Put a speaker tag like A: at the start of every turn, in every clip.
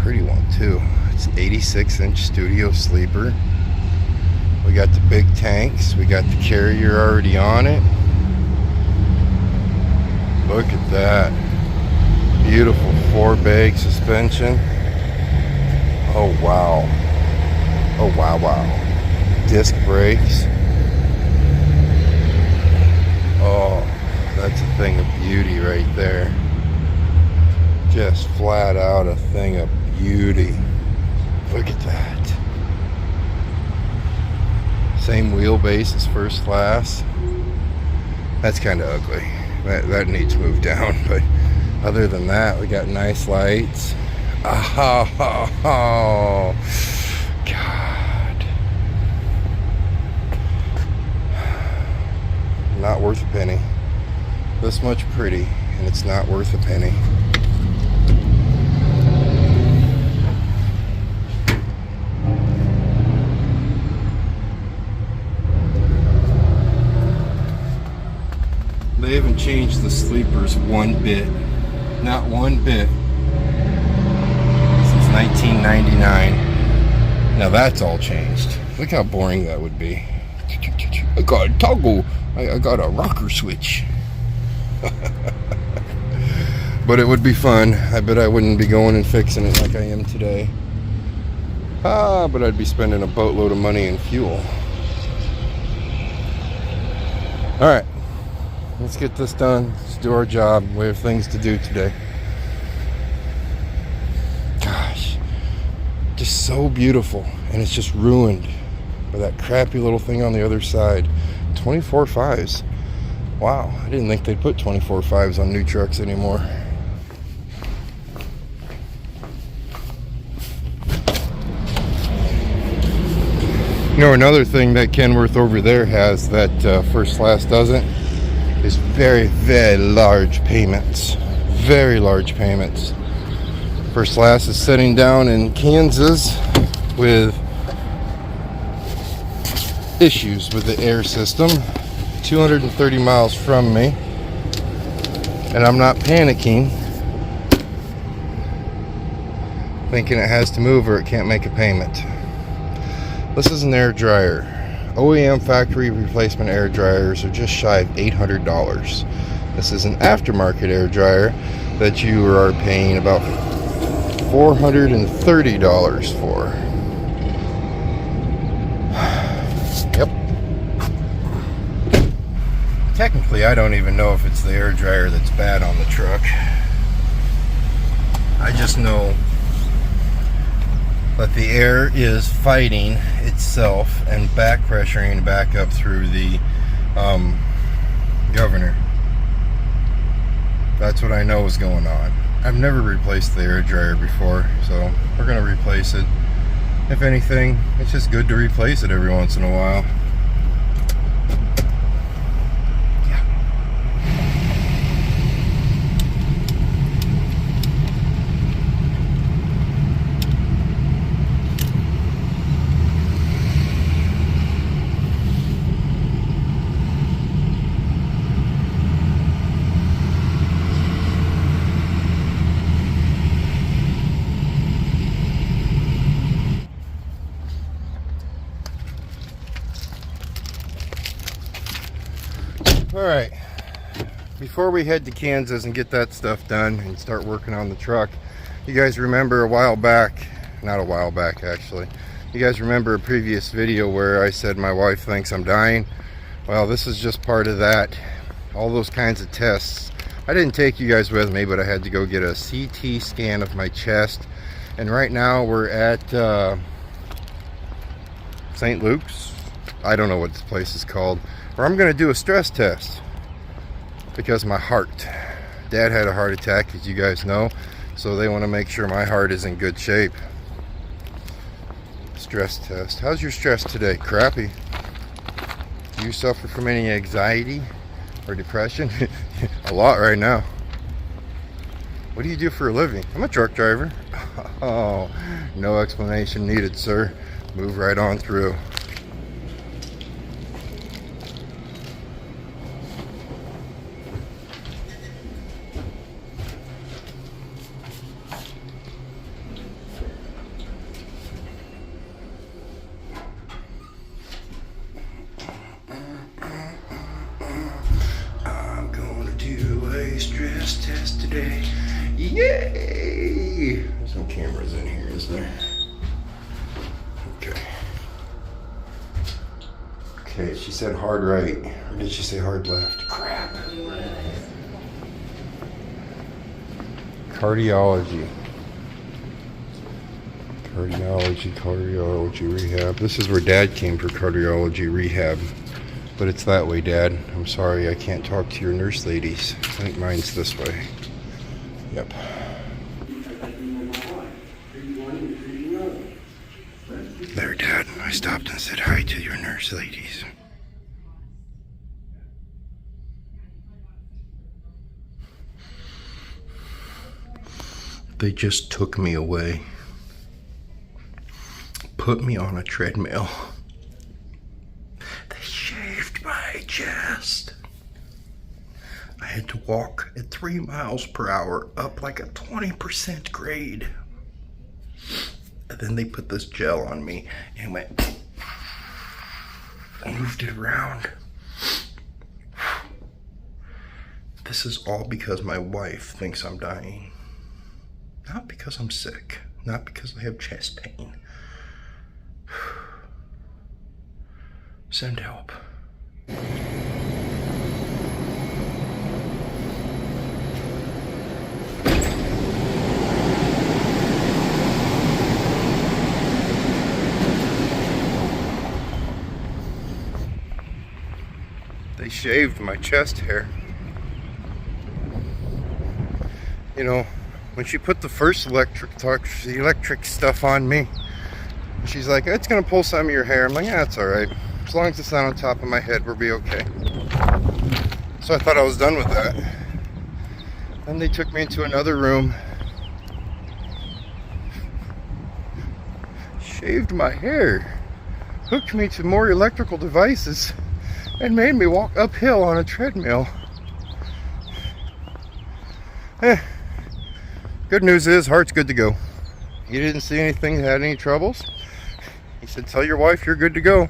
A: pretty one too. It's an 86-inch studio sleeper. We got the big tanks. We got the carrier already on it. Look at that. Beautiful 4-bag suspension. Oh wow. Oh wow, wow. Disc brakes. Oh, that's a thing of beauty right there. Just flat out a thing of beauty. Look at that. Same wheelbase as first class. That's kind of ugly. That needs moved down, but other than that, we got nice lights. Oh, God. Not worth a penny. This much pretty, and it's not worth a penny. They haven't changed the sleepers one bit. Not one bit. Since 1999. Now that's all changed. Look how boring that would be. I got a toggle. I got a rocker switch. But it would be fun. I bet I wouldn't be going and fixing it like I am today. But I'd be spending a boatload of money in fuel. Alright. Let's get this done. Let's do our job. We have things to do today. Gosh. Just so beautiful. And it's just ruined by that crappy little thing on the other side. 24 5s. Wow. I didn't think they'd put 24 5s on new trucks anymore. You know, another thing that Kenworth over there has that first class doesn't is very, very large payments. Very large payments. First class is sitting down in Kansas with issues with the air system. 230 miles from me. And I'm not panicking, thinking it has to move or it can't make a payment. This is an air dryer. OEM factory replacement air dryers are just shy of $800. This is an aftermarket air dryer that you are paying about $430 for. Yep. Technically, I don't even know if it's the air dryer that's bad on the truck. I just know that the air is fighting itself and back pressuring back up through the governor. That's what I know is going on. I've never replaced the air dryer before, so we're going to replace it. If anything, it's just good to replace it every once in a while. Alright, before we head to Kansas and get that stuff done and start working on the truck, you guys remember a while back, not a while back actually, you guys remember a previous video where I said my wife thinks I'm dying? Well, this is just part of that. All those kinds of tests. I didn't take you guys with me, but I had to go get a CT scan of my chest. And right now we're at St. Luke's. I don't know what this place is called. Where I'm going to do a stress test because my heart. Dad had a heart attack, as you guys know, so they want to make sure my heart is in good shape. Stress test. How's your stress today? Crappy. Do you suffer from any anxiety or depression? A lot right now. What do you do for a living? I'm a truck driver. Oh, no explanation needed, sir. Move right on through. chest test today. Yay! There's some cameras in here, isn't there? Okay. Okay, she said hard right. Or did she say hard left? Crap. Cardiology. Cardiology rehab. This is where Dad came for cardiology rehab. But it's that way, Dad. I'm sorry, I can't talk to your nurse ladies. I think mine's this way. Yep. There, Dad. I stopped and said hi to your nurse ladies. They just took me away. Put me on a treadmill. They shaved my chest. I had to walk at 3 miles per hour up like a 20% grade. And then they put this gel on me and went, moved it around. This is all because my wife thinks I'm dying. Not because I'm sick. Not because I have chest pain. Send help. They shaved my chest hair. You know, when she put the first electric stuff on me, she's like, it's gonna pull some of your hair. I'm like, yeah, it's all right. As long as it's not on top of my head, we'll be okay. So I thought I was done with that. Then they took me into another room, shaved my hair, hooked me to more electrical devices, and made me walk uphill on a treadmill. Good news is, heart's good to go. He didn't see anything that had any troubles. He said, tell your wife you're good to go.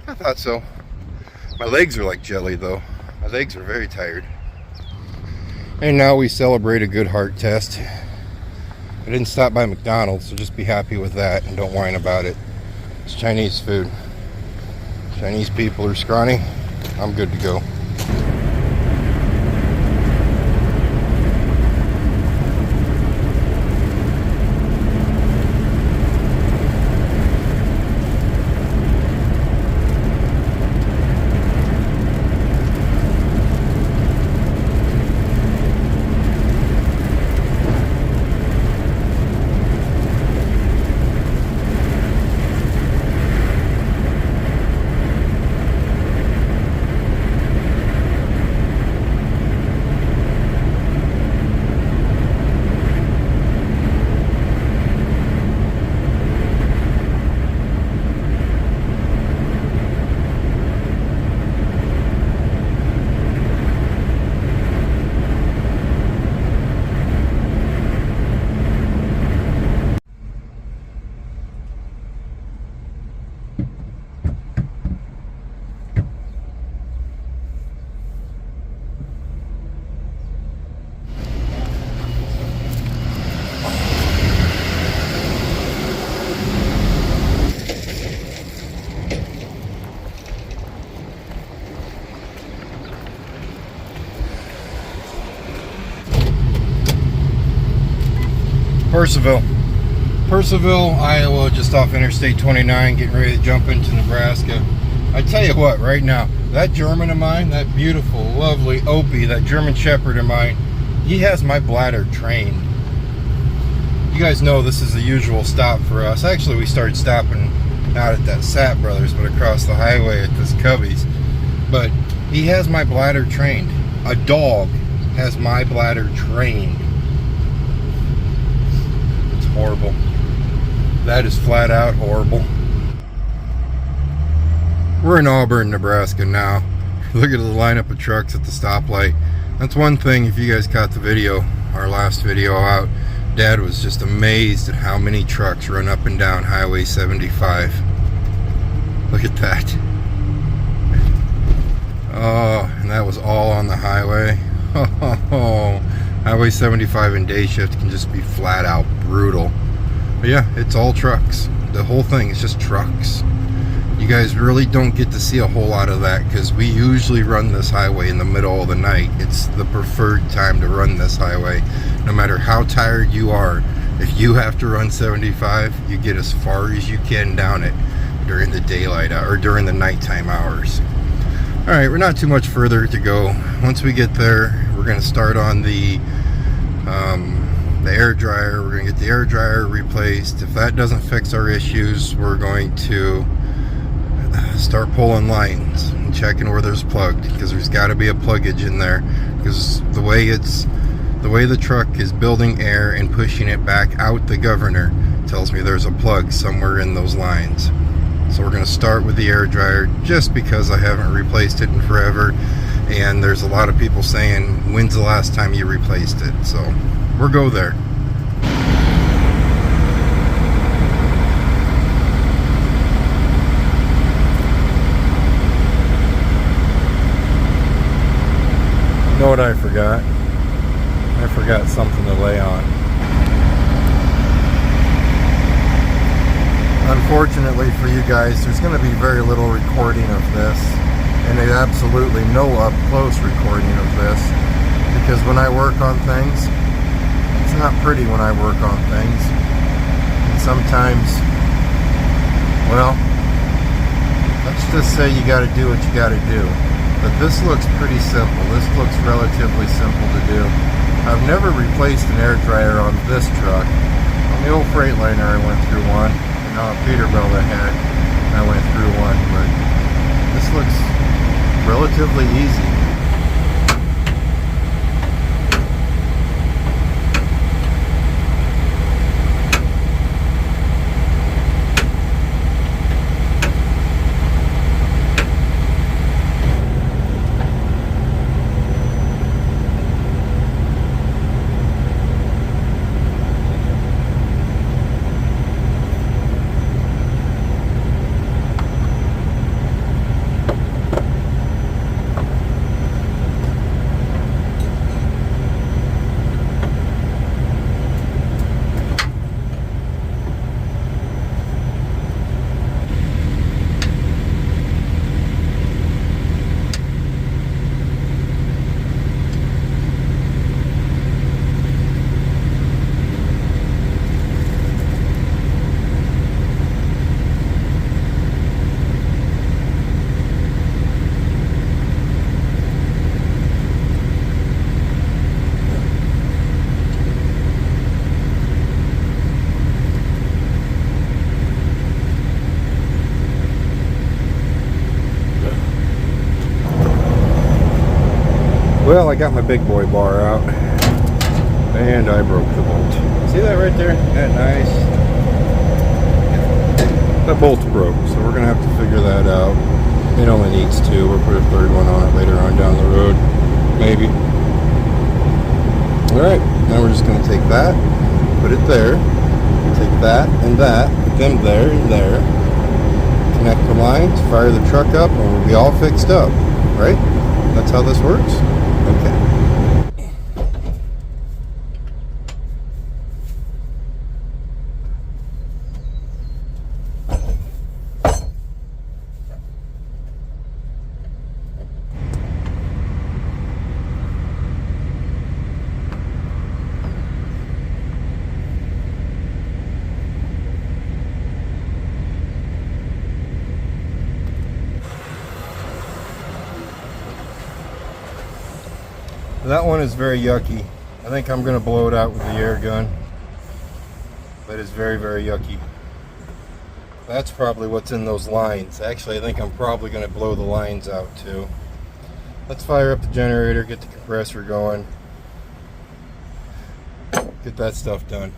A: I thought so. My legs are like jelly though. My legs are very tired. And now we celebrate a good heart test. I didn't stop by McDonald's, so just be happy with that and don't whine about it. It's Chinese food. Chinese people are scrawny. I'm good to go. Purcellville, Iowa, just off Interstate 29, getting ready to jump into Nebraska. I tell you what, right now, that German of mine, that beautiful, lovely Opie, that German Shepherd of mine, he has my bladder trained. You guys know this is the usual stop for us. Actually, we started stopping not at that Sapp Brothers, but across the highway at this Cubby's. But he has my bladder trained. A dog has my bladder trained. Horrible. That is flat out horrible. We're in Auburn, Nebraska now. Look at the lineup of trucks at the stoplight. That's one thing, if you guys caught the video, our last video out, Dad was just amazed at how many trucks run up and down Highway 75. Look at that. Oh, and that was all on the highway. Oh, Highway 75 in day shift can just be flat out brutal. But yeah, it's all trucks. The whole thing is just trucks. You guys really don't get to see a whole lot of that because we usually run this highway in the middle of the night. It's the preferred time to run this highway. No matter how tired you are, if you have to run 75, you get as far as you can down it during the daylight or during the nighttime hours. All right, we're not too much further to go. Once we get there, we're going to start on the air dryer. We're going to get the air dryer replaced. If that doesn't fix our issues, we're going to start pulling lines and checking where there's plugged, because there's got to be a pluggage in there, because the way the truck is building air and pushing it back out the governor tells me there's a plug somewhere in those lines. So we're going to start with the air dryer just because I haven't replaced it in forever, and there's a lot of people saying, when's the last time you replaced it? So we'll go there. You know what I forgot? I forgot something to lay on. Unfortunately for you guys, there's going to be very little recording of this, and absolutely no up-close recording of this, because when I work on things, it's not pretty when I work on things. And sometimes, well, let's just say you got to do what you got to do. But this looks pretty simple. This looks relatively simple to do. I've never replaced an air dryer on this truck. On the old Freightliner I went through one, and on a Peterbilt I had, I went through one, but this looks relatively easy. Well, I got my big boy bar out, and I broke the bolt. See that right there? Isn't that nice? That bolt's broke, so we're going to have to figure that out. It only needs two. We'll put a third one on it later on down the road, maybe. Alright, now we're just going to take that, put it there, take that, put them there and there, connect the lines, fire the truck up, and we'll be all fixed up, right? That's how this works? Okay. That one is very yucky. I think I'm going to blow it out with the air gun. But it's very, very yucky. That's probably what's in those lines. Actually, I think I'm probably going to blow the lines out too. Let's fire up the generator, get the compressor going. Get that stuff done.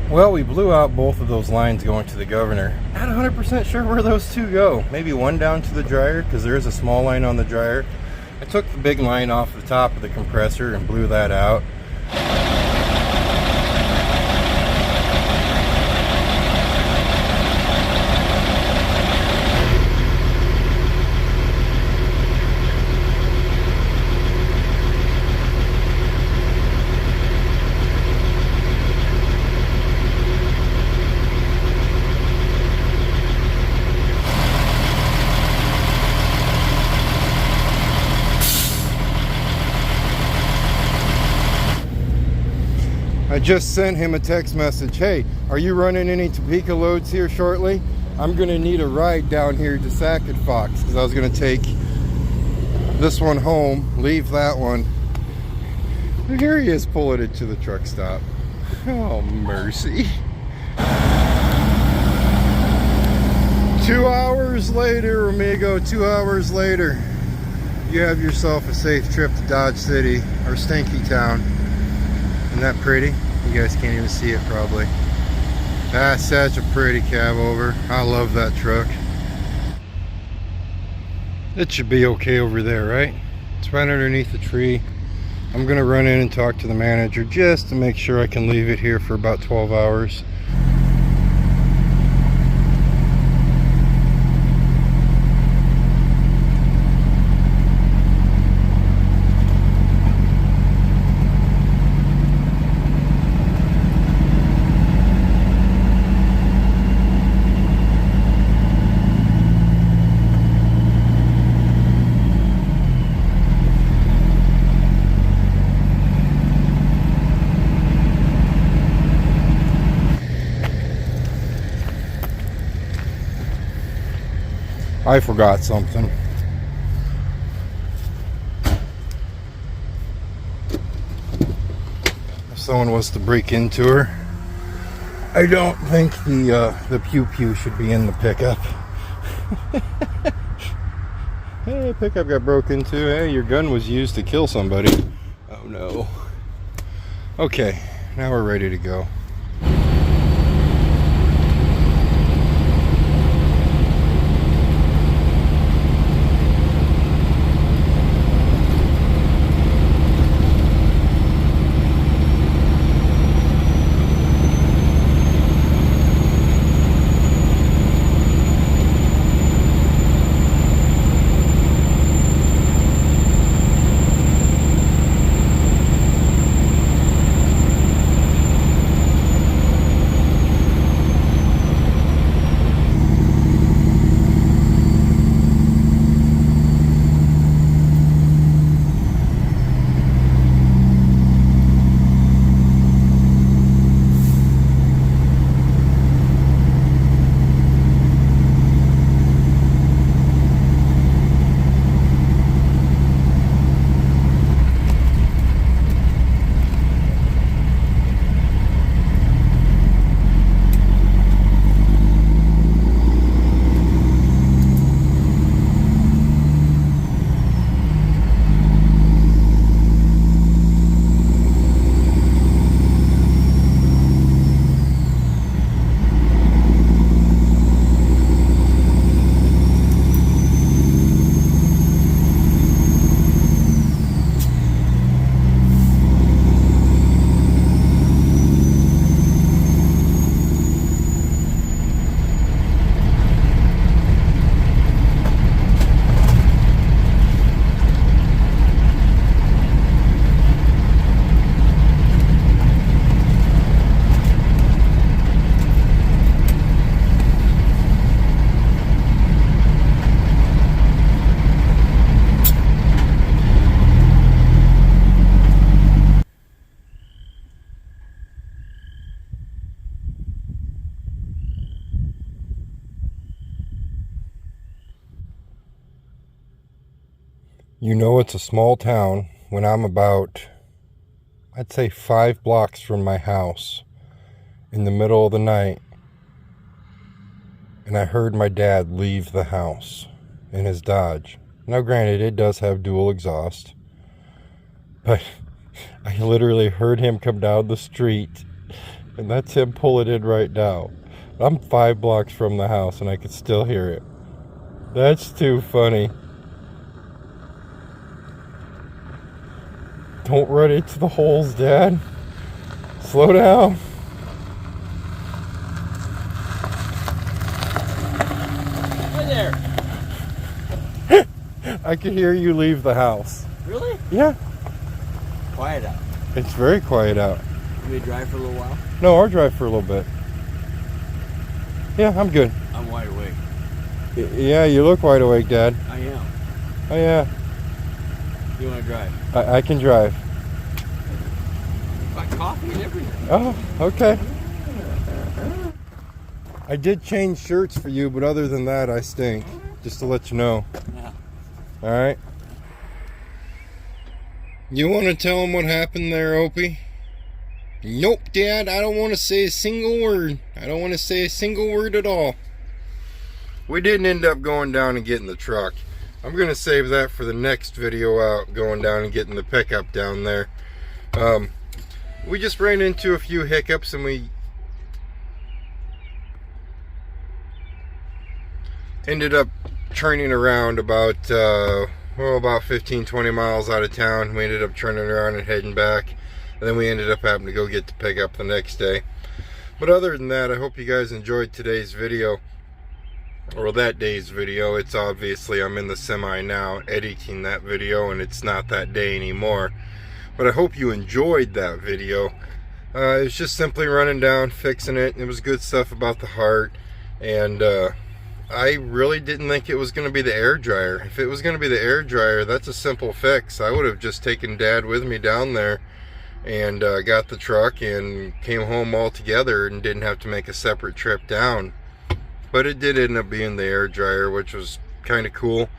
A: Well, we blew out both of those lines going to the governor. Not 100% sure where those two go. Maybe one down to the dryer, because there is a small line on the dryer. I took the big line off the top of the compressor and blew that out. I just sent him a text message. Hey, are you running any Topeka loads here shortly? I'm gonna need a ride down here to Sackett Fox, because I was gonna take this one home, leave that one. And here he is pulling it to the truck stop. Oh, mercy. 2 hours later, amigo, 2 hours later. You have yourself a safe trip to Dodge City, or Stinky Town. Isn't that pretty? You guys can't even see it probably. That's such a pretty cab over. I love that truck. It should be okay over there, right? It's right underneath the tree. I'm gonna run in and talk to the manager just to make sure I can leave it here for about 12 hours. I forgot something. If someone was to break into her, I don't think the pew pew should be in the pickup. Hey, pickup got broke into. Hey, your gun was used to kill somebody. Oh no. Okay, now we're ready to go. You know it's a small town when I'm about, I'd say 5 blocks from my house in the middle of the night, and I heard my dad leave the house in his Dodge. Now granted, it does have dual exhaust, but I literally heard him come down the street And that's him pulling in right now. I'm 5 blocks from the house and I can still hear it. That's too funny. Don't run into the holes, Dad. Slow down.
B: Hi there.
A: I can hear you leave the house.
B: Really?
A: Yeah.
B: Quiet out.
A: It's very quiet out.
B: You may drive for a little while?
A: No, I'll drive for a little bit. Yeah, I'm good.
B: I'm wide awake.
A: Yeah, you look wide awake, Dad.
B: I am.
A: Oh, yeah.
B: You want to drive?
A: I can drive.
B: Got coffee and everything.
A: Oh, okay. I did change shirts for you, but other than that, I stink. Just to let you know.
B: Yeah.
A: All right. You want to tell him what happened there, Opie? Nope, Dad. I don't want to say a single word. I don't want to say a single word at all. We didn't end up going down and getting the truck. I'm going to save that for the next video out, going down and getting the pickup down there. We just ran into a few hiccups and we ended up turning around about 15-20 miles out of town. We ended up turning around and heading back, and then we ended up having to go get the pickup the next day. But other than that, I hope you guys enjoyed today's video, or that day's video. It's obviously, I'm in the semi now editing that video, and it's not that day anymore. But I hope you enjoyed that video. It was just simply running down, fixing it. It was good stuff about the heart, and I really didn't think it was going to be the air dryer. If it was going to be the air dryer, that's a simple fix. I would have just taken Dad with me down there and got the truck and came home all together and didn't have to make a separate trip down. But it did end up being the air dryer, which was kind of cool.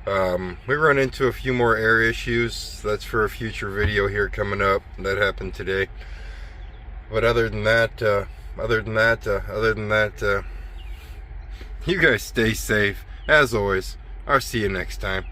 A: We run into a few more air issues. That's for a future video here coming up. That happened today. But other than that, you guys stay safe. As always, I'll see you next time.